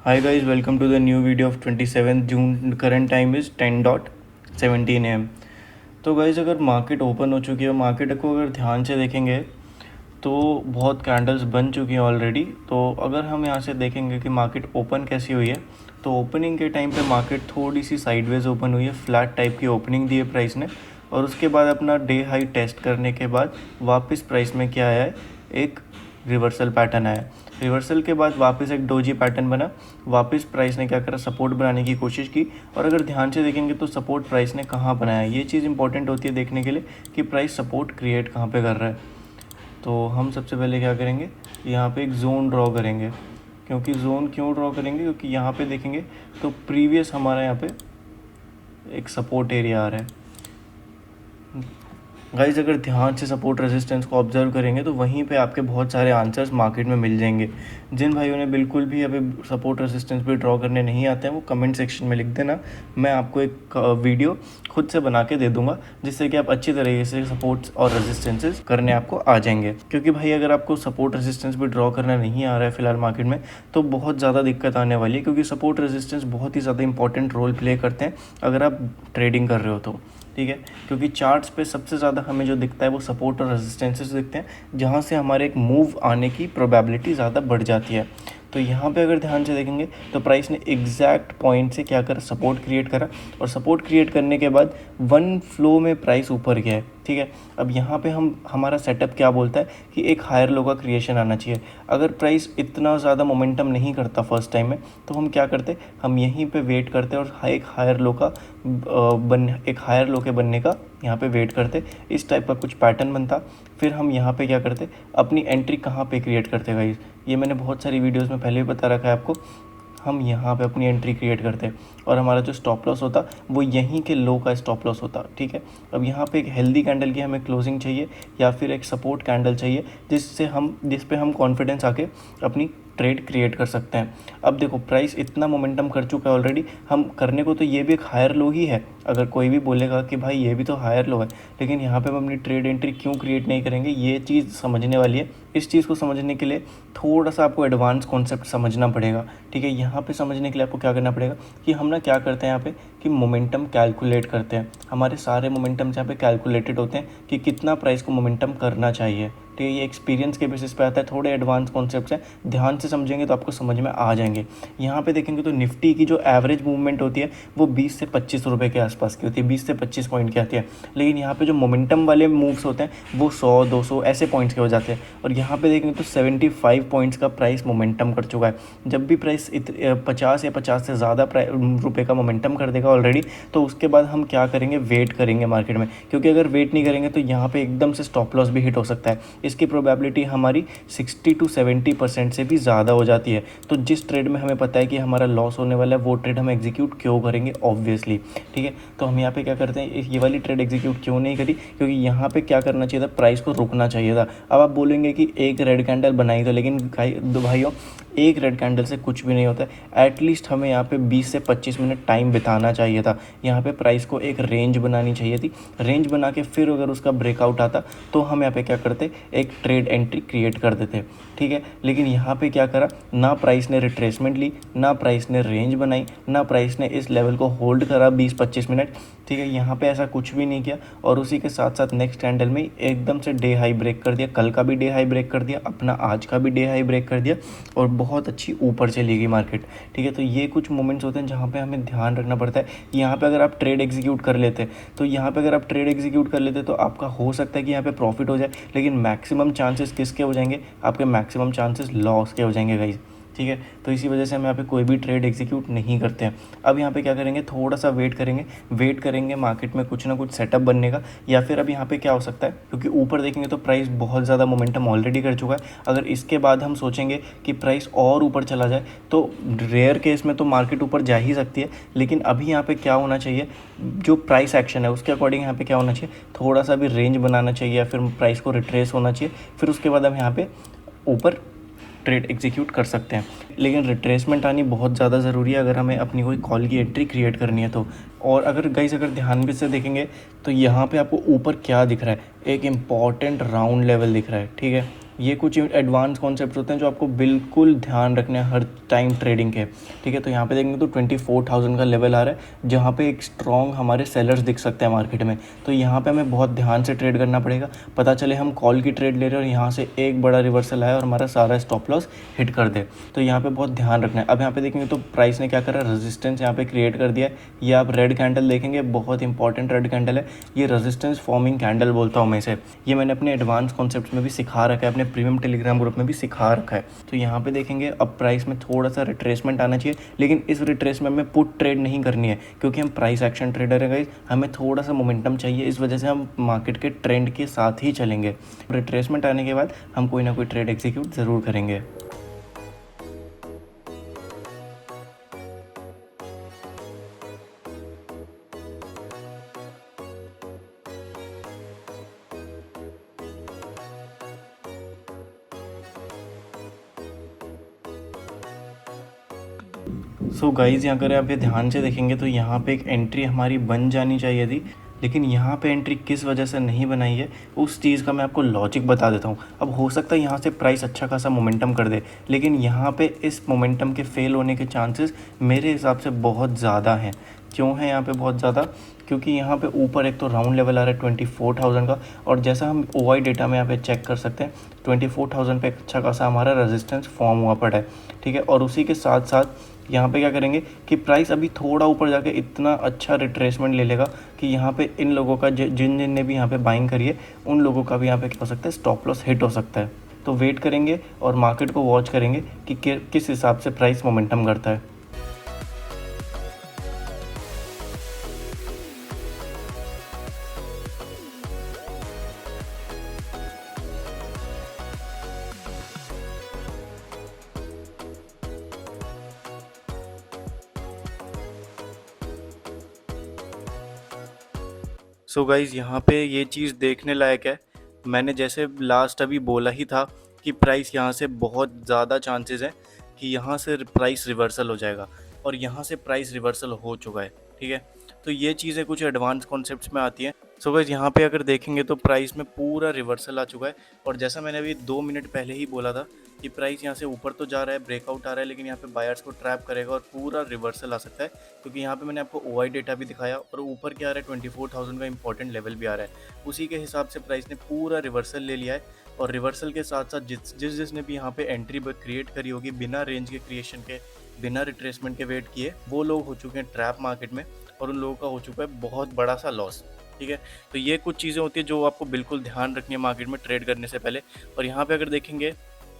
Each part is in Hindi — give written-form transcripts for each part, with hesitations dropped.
Hi guys, welcome to the new video of 27th June. Current time is 10:17 am. तो गाइज अगर मार्केट ओपन हो चुकी है, मार्केट को अगर ध्यान से देखेंगे तो बहुत कैंडल्स बन चुकी हैं ऑलरेडी। तो अगर हम यहाँ से देखेंगे कि मार्केट ओपन कैसी हुई है, तो ओपनिंग के टाइम पे मार्केट थोड़ी सी साइडवेज ओपन हुई है, फ्लैट टाइप की ओपनिंग दी है प्राइस ने, और उसके बाद अपना डे हाई टेस्ट करने के बाद वापस प्राइस में क्या आया है, एक रिवर्सल पैटर्न आया। रिवर्सल के बाद वापस एक डोजी पैटर्न बना, वापस प्राइस ने क्या करा, सपोर्ट बनाने की कोशिश की। और अगर ध्यान से देखेंगे तो सपोर्ट प्राइस ने कहाँ बनाया, ये चीज़ इंपॉर्टेंट होती है देखने के लिए कि प्राइस सपोर्ट क्रिएट कहाँ पे कर रहा है। तो हम सबसे पहले क्या करेंगे, यहाँ पे एक जोन ड्रॉ करेंगे। क्योंकि जोन क्यों ड्रॉ करेंगे, क्योंकि यहाँ पे देखेंगे तो प्रीवियस हमारा यहाँ पे एक सपोर्ट एरिया आ रहा है। गाइज अगर ध्यान से सपोर्ट रेजिस्टेंस को ऑब्जर्व करेंगे तो वहीं पे आपके बहुत सारे आंसर्स मार्केट में मिल जाएंगे। जिन भाइयों ने बिल्कुल भी अभी सपोर्ट रेजिस्टेंस पे ड्रॉ करने नहीं आते हैं, वो कमेंट सेक्शन में लिख देना, मैं आपको एक वीडियो खुद से बना के दे दूंगा, जिससे कि आप अच्छी तरीके से सपोर्ट्स और रेजिस्टेंसेस करने आपको आ जाएंगे। क्योंकि भाई अगर आपको सपोर्ट रेजिस्टेंस भी ड्रॉ करना नहीं आ रहा है फिलहाल मार्केट में, तो बहुत ज़्यादा दिक्कत आने वाली है। क्योंकि सपोर्ट रेजिस्टेंस बहुत ही ज़्यादा इंपॉर्टेंट रोल प्ले करते हैं अगर आप ट्रेडिंग कर रहे हो तो, ठीक है। क्योंकि चार्ट्स पे सबसे ज़्यादा हमें जो दिखता है वो सपोर्ट और रेजिस्टेंसेस दिखते हैं, जहाँ से हमारे एक मूव आने की प्रोबेबिलिटी ज़्यादा बढ़ जाती है। तो यहाँ पे अगर ध्यान से देखेंगे तो प्राइस ने एग्जैक्ट पॉइंट से क्या करा, सपोर्ट क्रिएट करा, और सपोर्ट क्रिएट करने के बाद वन फ्लो में प्राइस ऊपर गया है, ठीक है। अब यहाँ पे हमारा सेटअप क्या बोलता है कि एक हायर लो का क्रिएशन आना चाहिए। अगर प्राइस इतना ज़्यादा मोमेंटम नहीं करता फर्स्ट टाइम में, तो हम क्या करते, हम यहीं पे वेट करते और एक हायर लो का एक हायर लो के बनने का यहाँ पे वेट करते। इस टाइप का कुछ पैटर्न बनता, फिर हम यहाँ पे क्या करते, अपनी एंट्री कहाँ पे क्रिएट करते गाइस, ये मैंने बहुत सारी वीडियोस में पहले भी बता रखा है आपको। हम यहाँ पे अपनी एंट्री क्रिएट करते हैं और हमारा जो स्टॉप लॉस होता वो यहीं के लो का स्टॉप लॉस होता, ठीक है। अब यहाँ पे एक हेल्दी कैंडल की हमें क्लोजिंग चाहिए, या फिर एक सपोर्ट कैंडल चाहिए जिस पे हम कॉन्फिडेंस आके अपनी ट्रेड क्रिएट कर सकते हैं। अब देखो प्राइस इतना मोमेंटम कर चुका है ऑलरेडी, हम करने को तो ये भी एक हायर लो ही है। अगर कोई भी बोलेगा कि भाई ये भी तो हायर लो है, लेकिन यहाँ पे हम अपनी ट्रेड एंट्री क्यों क्रिएट नहीं करेंगे, ये चीज़ समझने वाली है। इस चीज़ को समझने के लिए थोड़ा सा आपको एडवांस कॉन्सेप्ट समझना पड़ेगा, ठीक है। यहाँ पे समझने के लिए आपको क्या करना पड़ेगा कि हम ना क्या करते हैं यहाँ पे कि मोमेंटम कैलकुलेट करते हैं। हमारे सारे मोमेंटम्स यहाँ पे कैलकुलेटेड होते हैं कि कितना प्राइस को मोमेंटम करना चाहिए, ठीक है। ये एक्सपीरियंस के बेसिस पे आता है, थोड़े एडवांस कॉन्सेप्ट्स हैं, ध्यान से समझेंगे तो आपको समझ में आ जाएंगे। यहाँ पे देखेंगे तो निफ्टी की जो एवरेज मूवमेंट होती है वो 20 से 25 रुपये के आसपास की होती है, 20 से 25 पॉइंट की आती है। लेकिन यहाँ पे जो मोमेंटम वाले मूव्स होते हैं वो 100-200 ऐसे पॉइंट्स के हो जाते हैं। और यहाँ पे देखेंगे तो 75 पॉइंट्स का प्राइस मोमेंटम कर चुका है। जब भी प्राइस 50 या 50 से ज़्यादा रुपये का मोमेंटम कर देगा ऑलरेडी, तो उसके बाद हम क्या करेंगे, वेट करेंगे मार्केट में। क्योंकि अगर वेट नहीं करेंगे तो यहाँ पे एकदम से स्टॉप लॉस भी हिट हो सकता है। इसकी प्रोबेबिलिटी हमारी 60 से 70% से भी ज़्यादा हो जाती है। तो जिस ट्रेड में हमें पता है कि हमारा लॉस होने वाला है, वो ट्रेड हम एग्जीक्यूट क्यों करेंगे, ऑब्वियसली, ठीक है। तो हम यहाँ पे क्या करते हैं, ये वाली ट्रेड एग्जीक्यूट क्यों नहीं करी, क्योंकि यहाँ पे क्या करना चाहिए था, प्राइस को रुकना चाहिए था। अब आप बोलेंगे कि एक रेड कैंडल बनाई तो, लेकिन भाइयों एक रेड कैंडल से कुछ भी नहीं होता है। एटलीस्ट हमें यहाँ पे 20 से 25 मिनट टाइम बिताना चाहिए था। यहाँ पे प्राइस को एक रेंज बनानी चाहिए थी, रेंज बना के फिर अगर उसका ब्रेकआउट आता तो हम यहाँ पे क्या करते, एक ट्रेड एंट्री क्रिएट कर देते, ठीक है। लेकिन यहाँ पे क्या करा, ना प्राइस ने रिट्रेसमेंट ली, ना प्राइस ने रेंज बनाई, ना प्राइस ने इस लेवल को होल्ड करा 20-25 मिनट, ठीक है। यहाँ पे ऐसा कुछ भी नहीं किया। और उसी के साथ साथ नेक्स्ट कैंडल में एकदम से डे हाई ब्रेक कर दिया, कल का भी डे हाई ब्रेक कर दिया, अपना आज का भी डे हाई ब्रेक कर दिया, और बहुत अच्छी ऊपर चली गई मार्केट, ठीक है। तो ये कुछ मोमेंट्स होते हैं जहाँ पे हमें ध्यान रखना पड़ता है। यहाँ पे अगर आप ट्रेड एग्जीक्यूट कर लेते तो आपका हो सकता है कि यहाँ पे प्रॉफिट हो जाए, लेकिन मैक्सिमम चांसेस किसके हो जाएंगे, आपके मैक्सिमम चांसेस लॉस के हो जाएंगे गाइस, ठीक है। तो इसी वजह से हम यहाँ पे कोई भी ट्रेड एग्जीक्यूट नहीं करते हैं। अब यहाँ पे क्या करेंगे, थोड़ा सा वेट करेंगे मार्केट में कुछ ना कुछ सेटअप बनने का। या फिर अब यहाँ पे क्या हो सकता है, क्योंकि ऊपर देखेंगे तो प्राइस बहुत ज़्यादा मोमेंटम ऑलरेडी कर चुका है। अगर इसके बाद हम सोचेंगे कि प्राइस और ऊपर चला जाए, तो रेयर केस में तो मार्केट ऊपर जा ही सकती है। लेकिन अभी यहाँ पे क्या होना चाहिए, जो प्राइस एक्शन है उसके अकॉर्डिंग यहाँ पे क्या होना चाहिए, थोड़ा सा भी रेंज बनाना चाहिए, या फिर प्राइस को रिट्रेस होना चाहिए। फिर उसके बाद हम यहाँ पे ऊपर ट्रेड एग्जीक्यूट कर सकते हैं। लेकिन रिट्रेसमेंट आनी बहुत ज़्यादा ज़रूरी है अगर हमें अपनी कोई कॉल की एंट्री क्रिएट करनी है तो। और अगर ध्यान भी से देखेंगे तो यहाँ पे आपको ऊपर क्या दिख रहा है, एक इम्पॉर्टेंट राउंड लेवल दिख रहा है, ठीक है। ये कुछ एडवांस कॉन्सेप्ट्स होते हैं जो आपको बिल्कुल ध्यान रखने हैं हर टाइम ट्रेडिंग के, ठीक है। तो यहाँ पे देखेंगे तो 24,000 का लेवल आ रहा है, जहाँ पे एक स्ट्रॉन्ग हमारे सेलर्स दिख सकते हैं मार्केट में। तो यहाँ पे हमें बहुत ध्यान से ट्रेड करना पड़ेगा। पता चले हम कॉल की ट्रेड ले रहे हैं और यहाँ से एक बड़ा रिवर्सल आया और हमारा सारा स्टॉप लॉस हिट कर दे, तो यहाँ पे बहुत ध्यान रखना है। अब यहाँ पे देखेंगे तो प्राइस ने क्या करा, रेजिस्टेंस यहाँ पे क्रिएट कर दिया है। ये आप रेड कैंडल देखेंगे, बहुत इंपॉर्टेंट रेड कैंडल है ये, रेजिस्टेंस फॉर्मिंग कैंडल बोलता हूँ मैं इसे। ये मैंने अपने एडवांस कॉन्सेप्ट्स में भी सिखा रखा है, अपने प्रीमियम टेलीग्राम ग्रुप में भी सिखा रखा है। तो यहाँ पे देखेंगे अब प्राइस में थोड़ा सा रिट्रेसमेंट आना चाहिए, लेकिन इस रिट्रेसमेंट में पुट ट्रेड नहीं करनी है, क्योंकि हम प्राइस एक्शन ट्रेडर है गाइस, हमें थोड़ा सा मोमेंटम चाहिए। इस वजह से हम मार्केट के ट्रेंड के साथ ही चलेंगे। रिट्रेसमेंट आने के बाद हम कोई ना कोई ट्रेड एग्जीक्यूट ज़रूर करेंगे। सो गाइज़, यहाँ अगर आप ये ध्यान से देखेंगे तो यहाँ पे एक एंट्री हमारी बन जानी चाहिए थी, लेकिन यहाँ पे एंट्री किस वजह से नहीं बनाई है उस चीज़ का मैं आपको लॉजिक बता देता हूँ। अब हो सकता है यहाँ से प्राइस अच्छा खासा मोमेंटम कर दे, लेकिन यहाँ पे इस मोमेंटम के फेल होने के चांसेस मेरे हिसाब से बहुत ज़्यादा हैं। क्यों है यहाँ पे बहुत ज़्यादा? क्योंकि यहाँ पे ऊपर एक तो राउंड लेवल आ रहा है 24,000 का, और जैसा हम OI डेटा में यहाँ पे चेक कर सकते हैं 24,000 पे अच्छा खासा हमारा रेजिस्टेंस फॉर्म हुआ पड़ा है, ठीक है। और उसी के साथ साथ यहाँ पे क्या करेंगे कि प्राइस अभी थोड़ा ऊपर जाके इतना अच्छा रिट्रेसमेंट ले लेगा कि यहाँ पे इन लोगों का जिन जिन ने भी यहाँ पे बाइंग करी है उन लोगों का भी यहाँ पे क्या हो सकता है, स्टॉप लॉस हिट हो सकता है। तो वेट करेंगे और मार्केट को वॉच करेंगे कि किस हिसाब से प्राइस मोमेंटम करता है। सो गाइज़, यहाँ पे ये चीज़ देखने लायक है। मैंने जैसे लास्ट अभी बोला ही था कि प्राइस यहाँ से बहुत ज़्यादा चांसेस हैं कि यहाँ से प्राइस रिवर्सल हो जाएगा, और यहाँ से प्राइस रिवर्सल हो चुका है, ठीक है। तो ये चीज़ें कुछ एडवांस कॉन्सेप्ट्स में आती हैं। सो गाइज़, यहाँ पे अगर देखेंगे तो प्राइस में पूरा रिवर्सल आ चुका है, और जैसा मैंने अभी 2 मिनट पहले ही बोला था कि प्राइस यहाँ से ऊपर तो जा रहा है, ब्रेकआउट आ रहा है, लेकिन यहाँ पे बायर्स को ट्रैप करेगा और पूरा रिवर्सल आ सकता है, क्योंकि यहाँ पे मैंने आपको OI डेटा भी दिखाया और ऊपर क्या आ रहा है 24,000 का इंपॉर्टेंट लेवल भी आ रहा है। उसी के हिसाब से प्राइस ने पूरा रिवर्सल ले लिया है, और रिवर्सल के साथ साथ जिसने भी यहाँ पे एंट्री क्रिएट करी होगी बिना रेंज के क्रिएशन के, बिना रिट्रेसमेंट के वेट किए, वो लोग हो चुके हैं ट्रैप मार्केट में, और उन लोगों का हो चुका है बहुत बड़ा सा लॉस, ठीक है। तो ये कुछ चीज़ें होती है जो आपको बिल्कुल ध्यान रखनी है मार्केट में ट्रेड करने से पहले। और यहाँ पे अगर देखेंगे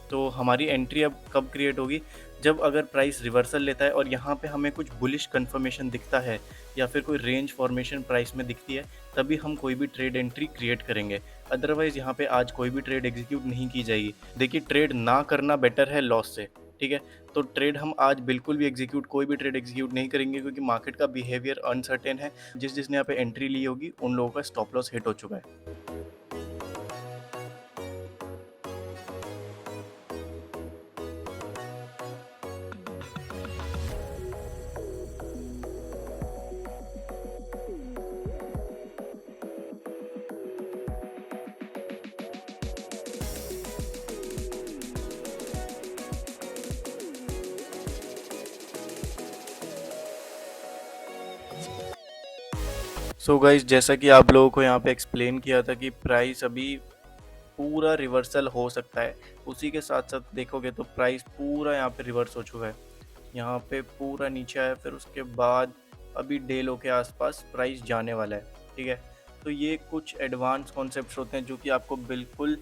तो हमारी एंट्री अब कब क्रिएट होगी, जब अगर प्राइस रिवर्सल लेता है और यहाँ पे हमें कुछ बुलिश कंफर्मेशन दिखता है या फिर कोई रेंज फॉर्मेशन प्राइस में दिखती है, तभी हम कोई भी ट्रेड एंट्री क्रिएट करेंगे। अदरवाइज़ यहाँ पे आज कोई भी ट्रेड एग्जीक्यूट नहीं की जाएगी। देखिए, ट्रेड ना करना बेटर है लॉस से, ठीक है। तो ट्रेड हम आज बिल्कुल भी कोई भी ट्रेड एग्जीक्यूट नहीं करेंगे, क्योंकि मार्केट का बिहेवियर अनसर्टेन है। जिसने यहाँ पे एंट्री ली होगी उन लोगों का स्टॉप लॉस हिट हो चुका है। सो गाइज, जैसा कि आप लोगों को यहाँ पे एक्सप्लेन किया था कि प्राइस अभी पूरा रिवर्सल हो सकता है, उसी के साथ साथ देखोगे तो प्राइस पूरा यहाँ पे रिवर्स हो चुका है। यहाँ पे पूरा नीचे आया, फिर उसके बाद अभी डे लो के आसपास प्राइस जाने वाला है, ठीक है। तो ये कुछ एडवांस कॉन्सेप्ट्स होते हैं जो कि आपको बिल्कुल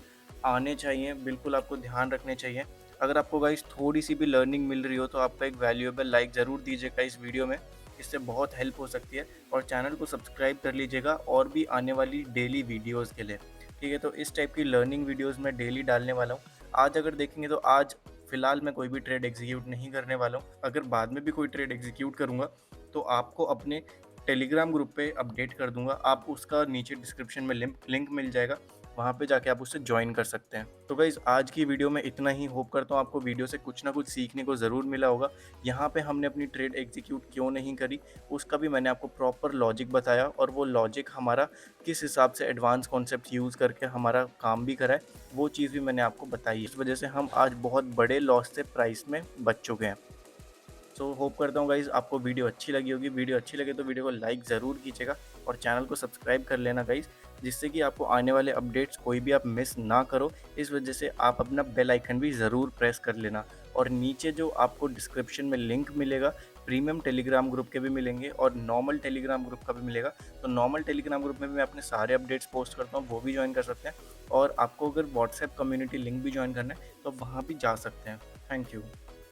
आने चाहिए, बिल्कुल आपको ध्यान रखने चाहिए। अगर आपको गाइस थोड़ी सी भी लर्निंग मिल रही हो तो आपका एक वैल्यूएबल लाइक ज़रूर दीजिएगा इस वीडियो में, इससे बहुत हेल्प हो सकती है। और चैनल को सब्सक्राइब कर लीजिएगा और भी आने वाली डेली वीडियोज़ के लिए, ठीक है। तो इस टाइप की लर्निंग वीडियोज़ मैं डेली डालने वाला हूँ। आज अगर देखेंगे तो आज फ़िलहाल मैं कोई भी ट्रेड एग्जीक्यूट नहीं करने वाला हूँ। अगर बाद में भी कोई ट्रेड एग्जीक्यूट करूँगा तो आपको अपने टेलीग्राम ग्रुप पे अपडेट कर दूंगा। आप उसका नीचे डिस्क्रिप्शन में लिंक मिल जाएगा, वहाँ पे जाके आप उससे ज्वाइन कर सकते हैं। तो गाइज़ आज की वीडियो में इतना ही। होप करता हूँ आपको वीडियो से कुछ ना कुछ सीखने को ज़रूर मिला होगा। यहाँ पे हमने अपनी ट्रेड एग्जीक्यूट क्यों नहीं करी उसका भी मैंने आपको प्रॉपर लॉजिक बताया, और वो लॉजिक हमारा किस हिसाब से एडवांस कॉन्सेप्ट यूज़ करके हमारा काम भी करा है, वो चीज़ भी मैंने आपको बताई। इस वजह से हम आज बहुत बड़े लॉस से प्राइस में बच चुके हैं। सो होप करता हूँ गाइज़ आपको वीडियो अच्छी लगी होगी। वीडियो अच्छी लगे तो वीडियो को लाइक ज़रूर कीजिएगा और चैनल को सब्सक्राइब कर लेना गाइज़, जिससे कि आपको आने वाले अपडेट्स कोई भी आप मिस ना करो। इस वजह से आप अपना बेल आइकन भी ज़रूर प्रेस कर लेना। और नीचे जो आपको डिस्क्रिप्शन में लिंक मिलेगा, प्रीमियम टेलीग्राम ग्रुप के भी मिलेंगे और नॉर्मल टेलीग्राम ग्रुप का भी मिलेगा। तो नॉर्मल टेलीग्राम ग्रुप में भी मैं अपने सारे अपडेट्स पोस्ट करता हूँ, वो भी ज्वाइन कर सकते हैं। और आपको अगर व्हाट्सएप कम्युनिटी लिंक भी ज्वाइन करना है तो वहाँ भी जा सकते हैं। Thank you.